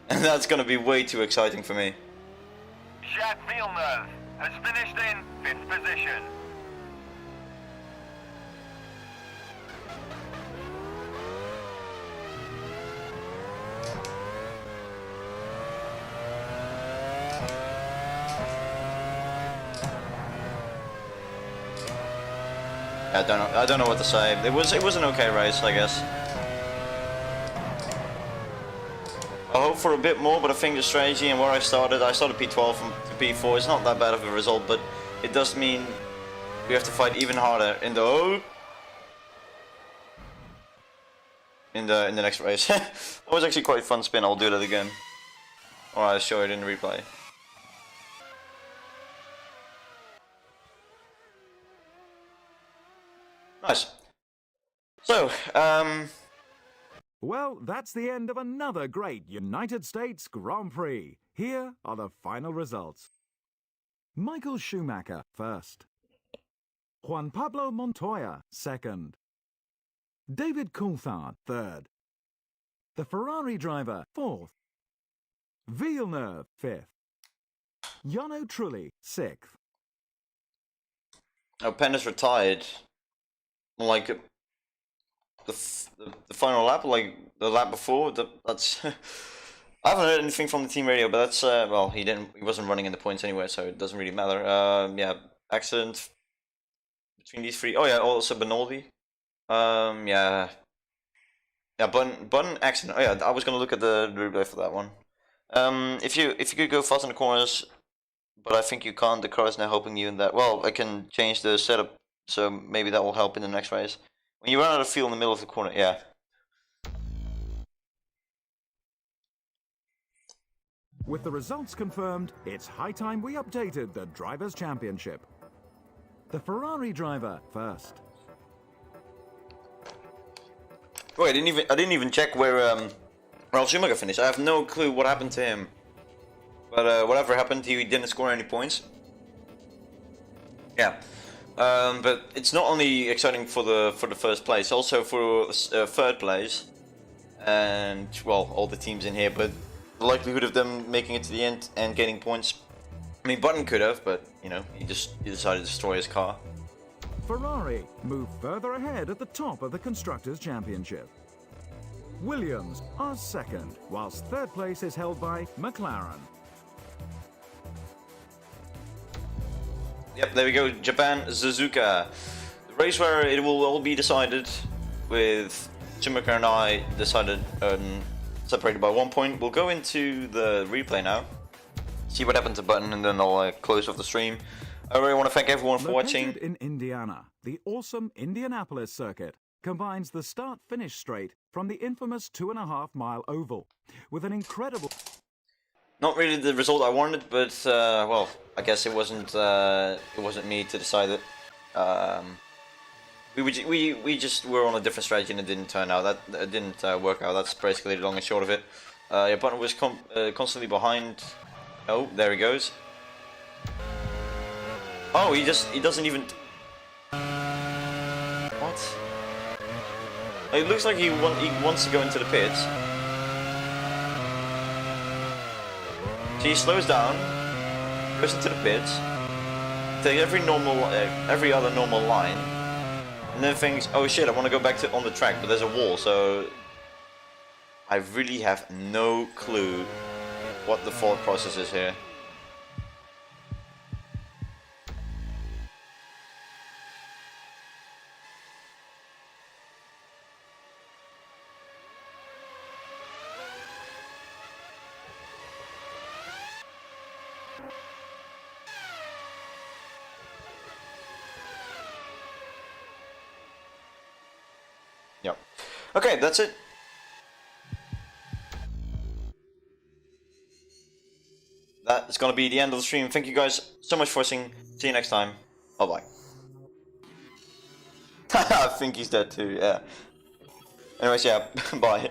And that's gonna be way too exciting for me. Jacques Villeneuve has finished in 5th position. I don't know what to say. It was an okay race, I guess. I hope for a bit more, but I think the strategy and where I started P12 from to P4. It's not that bad of a result, but it does mean we have to fight even harder in the next race. That was actually quite a fun spin. I'll do that again, or I'll show it in the replay. Nice. So, Well, that's the end of another great United States Grand Prix. Here are the final results. Michael Schumacher, first. Juan Pablo Montoya, second. David Coulthard, third. The Ferrari driver, fourth. Villeneuve, fifth. Jarno Trulli, sixth. oh, Penn is retired. Like the final lap, like the lap before. That's I haven't heard anything from the team radio, but that's well, he wasn't running in the points anyway, so it doesn't really matter. Yeah, accident between these three. Oh yeah, also Benoldi. Yeah, Button accident. Oh yeah, I was gonna look at the replay for that one. If you could go fast in the corners, but I think you can't. The car is now helping you in that. Well, I can change the setup, so maybe that will help in the next race. When you run out of fuel in the middle of the corner, yeah. With the results confirmed, it's high time we updated the Drivers' Championship. The Ferrari driver, first. Oh, I didn't even check where Ralf Schumacher finished. I have no clue what happened to him. But whatever happened, he didn't score any points. Yeah. But it's not only exciting for the first place, also for third place, and well, all the teams in here. But the likelihood of them making it to the end and getting points, I mean, Button could have, but you know, he decided to destroy his car. Ferrari move further ahead at the top of the Constructors' Championship. Williams are second, whilst third place is held by McLaren. Yep, there we go, Japan, Suzuka. The race where it will all be decided, with Schumacher and I decided separated by 1 point. We'll go into the replay now, see what happened to Button, and then I'll close off the stream. I really want to thank everyone for watching. Located in Indiana, the awesome Indianapolis circuit combines the start-finish straight from the infamous 2.5-mile oval with an incredible... Not really the result I wanted, but well, I guess it wasn't me to decide it. We just were on a different strategy and it didn't turn out. That didn't work out. That's basically the long and short of it. Yeah, Button was constantly behind. Oh, there he goes. Oh, he doesn't even. What? It looks like he wants to go into the pits. So he slows down, goes into the pits, takes every other normal line, and then thinks, "Oh shit, I want to go back on the track, but there's a wall." So I really have no clue what the thought process is here. Yep. Okay, that's it. That is going to be the end of the stream. Thank you guys so much for watching. See you next time. Bye bye. I think he's dead too, yeah. Anyways, yeah, bye.